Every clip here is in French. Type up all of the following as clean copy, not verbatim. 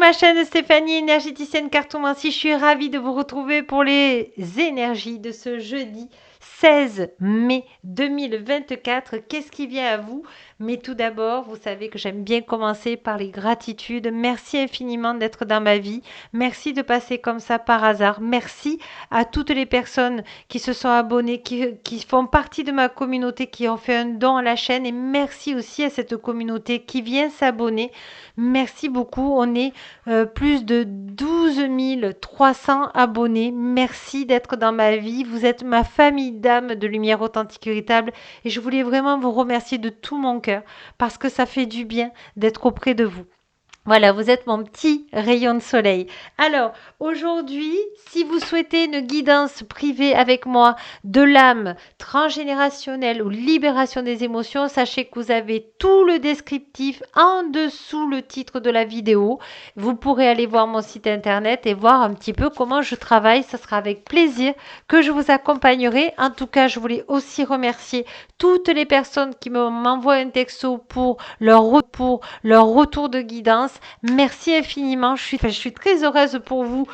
ma chaîne Stéphanie, énergéticienne cartomancie. Je suis ravie de vous retrouver pour les énergies de ce jeudi 16 mai 2024. Qu'est-ce qui vient à vous? Mais tout d'abord, vous savez que j'aime bien commencer par les gratitudes. Merci infiniment d'être dans ma vie. Merci de passer comme ça par hasard. Merci à toutes les personnes qui se sont abonnées, qui font partie de ma communauté, qui ont fait un don à la chaîne. Et merci aussi à cette communauté qui vient s'abonner. Merci beaucoup. On est plus de 12 300 abonnés. Merci d'être dans ma vie. Vous êtes ma famille d'âmes de lumière authentique véritable. Et je voulais vraiment vous remercier de tout mon cœur parce que ça fait du bien d'être auprès de vous. Voilà, vous êtes mon petit rayon de soleil. Alors, aujourd'hui, si vous souhaitez une guidance privée avec moi de l'âme transgénérationnelle ou libération des émotions, sachez que vous avez tout le descriptif en dessous le titre de la vidéo. Vous pourrez aller voir mon site internet et voir un petit peu comment je travaille. Ce sera avec plaisir que je vous accompagnerai. En tout cas, je voulais aussi remercier toutes les personnes qui m'envoient un texto pour leur retour de guidance. Merci infiniment. Je suis très heureuse pour vous,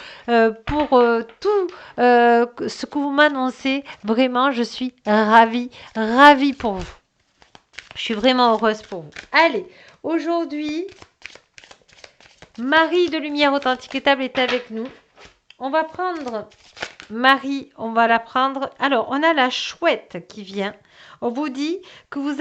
pour tout ce que vous m'annoncez. Vraiment, je suis ravie pour vous. Je suis vraiment heureuse pour vous. Allez, aujourd'hui, Marie de Lumière Authentique et Table est avec nous. On va prendre Marie, on va la prendre. Alors, on a la chouette qui vient. On vous dit que vous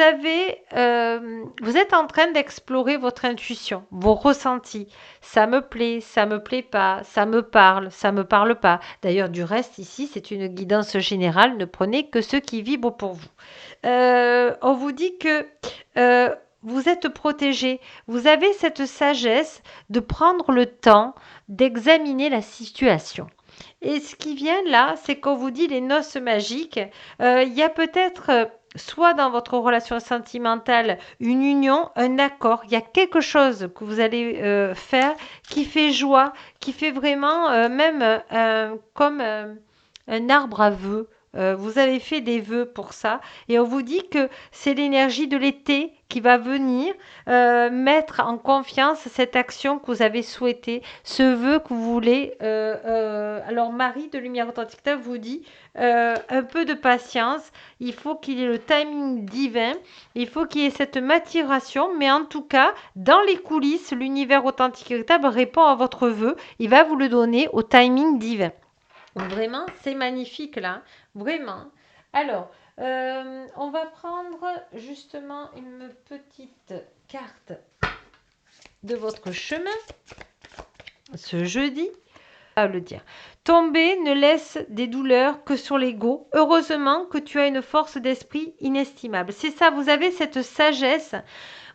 êtes en train d'explorer votre intuition, vos ressentis. Ça me plaît pas, ça me parle pas. D'ailleurs, du reste, ici, c'est une guidance générale. Ne prenez que ce qui vibre pour vous. On vous dit que vous êtes protégé. Vous avez cette sagesse de prendre le temps d'examiner la situation. Et ce qui vient là, c'est qu'on vous dit les noces magiques. Il y a peut-être soit dans votre relation sentimentale une union, un accord. Il y a quelque chose que vous allez faire qui fait joie, qui fait vraiment même comme un arbre à vœux. Vous avez fait des vœux pour ça et on vous dit que c'est l'énergie de l'été qui va venir mettre en confiance cette action que vous avez souhaitée, ce vœu que vous voulez. Alors Marie de Lumière Authentique vous dit un peu de patience, il faut qu'il y ait le timing divin, il faut qu'il y ait cette maturation, mais en tout cas, dans les coulisses, l'univers authentique véritable répond à votre vœu, il va vous le donner au timing divin. Vraiment, c'est magnifique là, vraiment. Alors, on va prendre justement une petite carte de votre chemin ce jeudi. À le dire. Tomber ne laisse des douleurs que sur l'ego. Heureusement que tu as une force d'esprit inestimable. C'est ça, vous avez cette sagesse.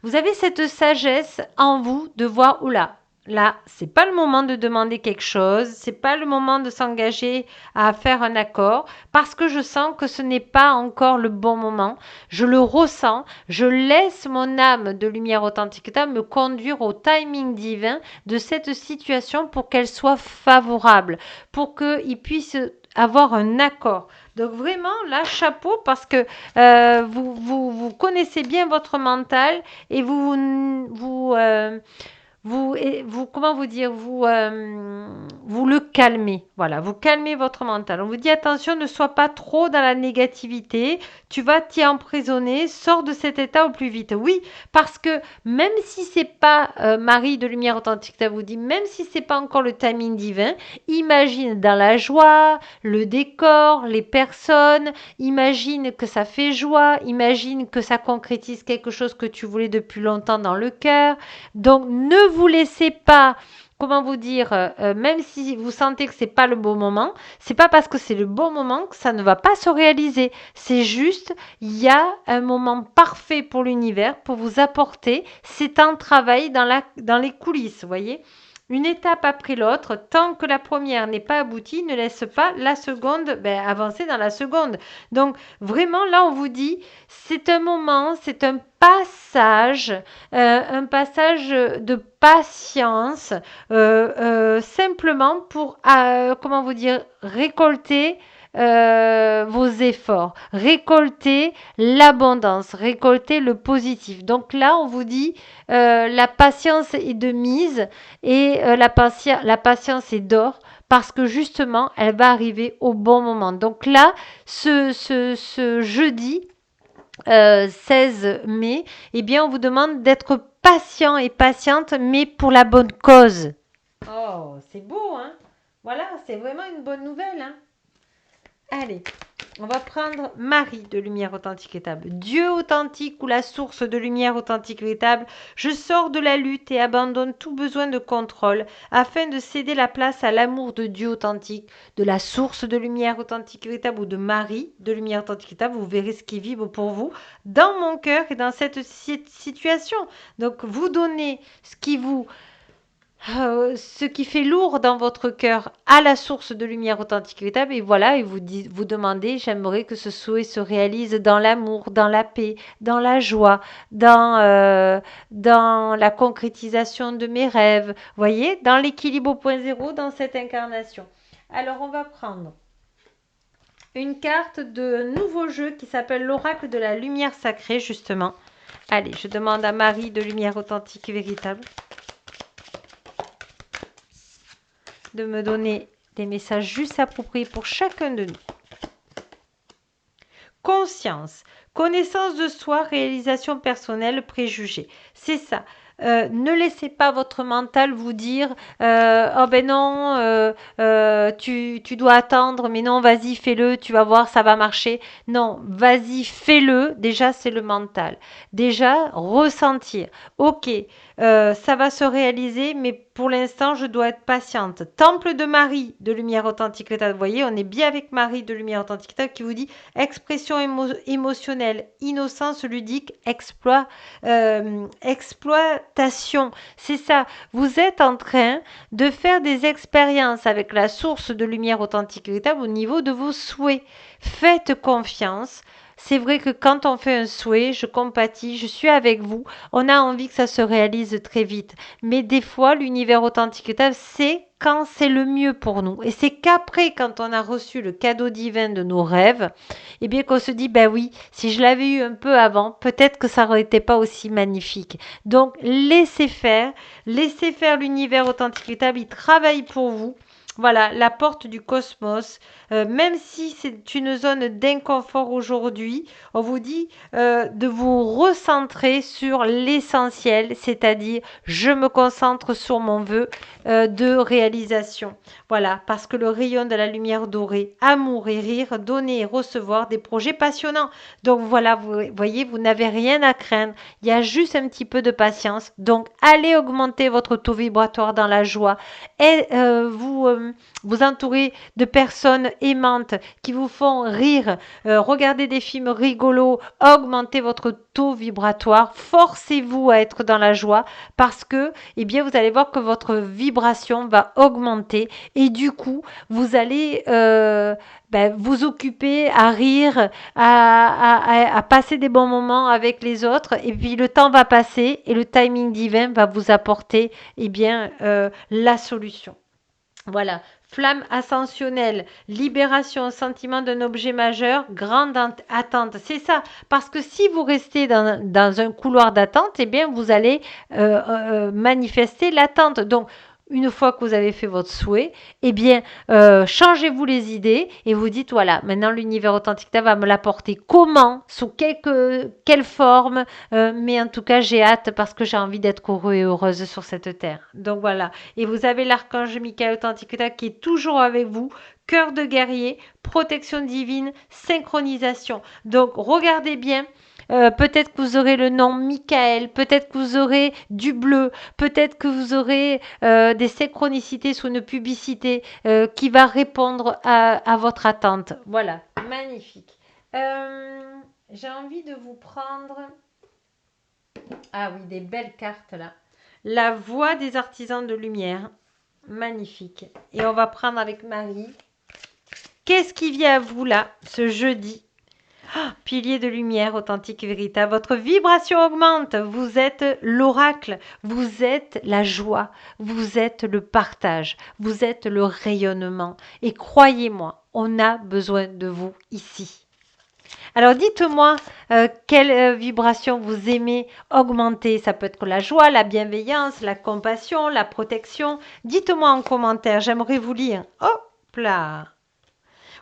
Vous avez cette sagesse en vous de voir, oula, là, c'est pas le moment de demander quelque chose, c'est pas le moment de s'engager à faire un accord, parce que je sens que ce n'est pas encore le bon moment. Je le ressens, je laisse mon âme de lumière authentique me conduire au timing divin de cette situation pour qu'elle soit favorable, pour qu'il puisse avoir un accord. Donc vraiment, là, chapeau, parce que vous connaissez bien votre mental et comment vous dire, vous le calmez. Voilà, vous calmez votre mental. On vous dit attention, ne sois pas trop dans la négativité. Tu vas t'y emprisonner. Sors de cet état au plus vite. Oui, parce que même si c'est pas Marie de Lumière Authentique, ça vous dit, même si c'est pas encore le timing divin, imagine dans la joie, le décor, les personnes. Imagine que ça fait joie. Imagine que ça concrétise quelque chose que tu voulais depuis longtemps dans le cœur. Donc, ne vous laissez pas, comment vous dire, même si vous sentez que c'est pas le bon moment, c'est pas parce que c'est le bon moment que ça ne va pas se réaliser. C'est juste, il y a un moment parfait pour l'univers pour vous apporter. C'est un travail dans les coulisses, vous voyez. Une étape après l'autre, tant que la première n'est pas aboutie, ne laisse pas la seconde avancer dans la seconde. Donc vraiment, là, on vous dit, c'est un moment, c'est un passage de patience, simplement pour, comment vous dire, récolter vos efforts, récoltez l'abondance, récoltez le positif. Donc là, on vous dit la patience est de mise et la patience est d'or parce que justement, elle va arriver au bon moment. Donc là, ce jeudi 16 mai, eh bien, on vous demande d'être patient et patiente, mais pour la bonne cause. Oh, c'est beau, hein? Voilà, c'est vraiment une bonne nouvelle, hein? Allez, on va prendre Marie de lumière authentique véritable. Dieu authentique ou la source de lumière authentique véritable, je sors de la lutte et abandonne tout besoin de contrôle afin de céder la place à l'amour de Dieu authentique, de la source de lumière authentique véritable ou de Marie de lumière authentique véritable. Vous verrez ce qui vibre pour vous dans mon cœur et dans cette situation. Donc, vous donnez ce qui fait lourd dans votre cœur à la source de lumière authentique et véritable, et voilà, et vous demandez, j'aimerais que ce souhait se réalise dans l'amour, dans la paix, dans la joie, dans la concrétisation de mes rêves, voyez, dans l'équilibre au point zéro, dans cette incarnation. Alors, on va prendre une carte de nouveau jeu qui s'appelle l'oracle de la lumière sacrée, justement. Allez, je demande à Marie de lumière authentique et véritable de me donner des messages juste appropriés pour chacun de nous. Conscience, connaissance de soi, réalisation personnelle, préjugés. C'est ça. Ne laissez pas votre mental vous dire oh ben non, tu dois attendre, mais non, vas-y, fais-le, tu vas voir, ça va marcher. Non, vas-y, fais-le. Déjà, c'est le mental. Déjà, ressentir. Ok, ça va se réaliser, mais pour l'instant, je dois être patiente. Temple de Marie, de lumière authentique. Vous voyez, on est bien avec Marie de lumière authentique qui vous dit expression émotionnelle, innocence ludique, exploitation. C'est ça. Vous êtes en train de faire des expériences avec la source de lumière authentique véritable au niveau de vos souhaits. Faites confiance. C'est vrai que quand on fait un souhait, je compatis, je suis avec vous, on a envie que ça se réalise très vite. Mais des fois, l'univers authentique véritable, c'est quand c'est le mieux pour nous. Et c'est qu'après, quand on a reçu le cadeau divin de nos rêves, eh bien qu'on se dit, ben oui, si je l'avais eu un peu avant, peut-être que ça n'aurait été pas aussi magnifique. Donc, laissez faire l'univers authentique véritable, il travaille pour vous. Voilà, la porte du cosmos. Même si c'est une zone d'inconfort aujourd'hui, on vous dit de vous recentrer sur l'essentiel, c'est-à-dire je me concentre sur mon vœu de réalisation. Voilà, parce que le rayon de la lumière dorée, amour et rire, donner et recevoir des projets passionnants. Donc voilà, vous voyez, vous n'avez rien à craindre. Il y a juste un petit peu de patience. Donc allez augmenter votre taux vibratoire dans la joie et vous entourez de personnes aimantes qui vous font rire. Regardez des films rigolos, augmentez votre taux vibratoire. Forcez-vous à être dans la joie parce que, eh bien, vous allez voir que votre vibration va augmenter et du coup, vous allez vous occuper à rire, à passer des bons moments avec les autres et puis le temps va passer et le timing divin va vous apporter la solution. Voilà, flamme ascensionnelle, libération, sentiment d'un objet majeur, grande attente. C'est ça, parce que si vous restez dans un couloir d'attente, eh bien, vous allez manifester l'attente. Donc, une fois que vous avez fait votre souhait, eh bien, changez-vous les idées et vous dites, voilà, maintenant l'univers authentique va me l'apporter. Comment? Sous quelle forme? Mais en tout cas, j'ai hâte parce que j'ai envie d'être heureux et heureuse sur cette terre. Donc voilà. Et vous avez l'archange Michael authentique qui est toujours avec vous. Cœur de guerrier, protection divine, synchronisation. Donc regardez bien. Peut-être que vous aurez le nom Michael, peut-être que vous aurez du bleu, peut-être que vous aurez des synchronicités sur une publicité qui va répondre à votre attente. Voilà, magnifique. J'ai envie de vous prendre... Ah oui, des belles cartes là. La voix des artisans de lumière. Magnifique. Et on va prendre avec Marie. Qu'est-ce qui vient à vous là, ce jeudi? Pilier de lumière authentique et véritable, votre vibration augmente, vous êtes l'oracle, vous êtes la joie, vous êtes le partage, vous êtes le rayonnement. Et croyez-moi, on a besoin de vous ici. Alors dites-moi quelle vibration vous aimez augmenter. Ça peut être la joie, la bienveillance, la compassion, la protection. Dites-moi en commentaire, j'aimerais vous lire. Hop là!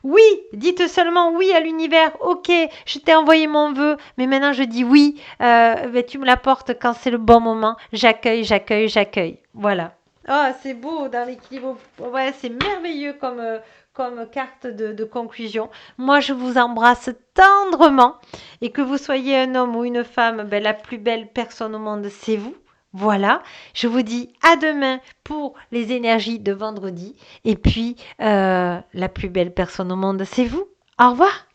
Oui, dites seulement oui à l'univers. Ok, je t'ai envoyé mon vœu, mais maintenant je dis oui. Ben, tu me l'apportes quand c'est le bon moment. J'accueille, j'accueille, j'accueille. Voilà. Oh, c'est beau dans l'équilibre. Ouais, c'est merveilleux comme carte de conclusion. Moi, je vous embrasse tendrement et que vous soyez un homme ou une femme, ben, la plus belle personne au monde, c'est vous. Voilà, je vous dis à demain pour les énergies de vendredi. Et puis, la plus belle personne au monde, c'est vous. Au revoir.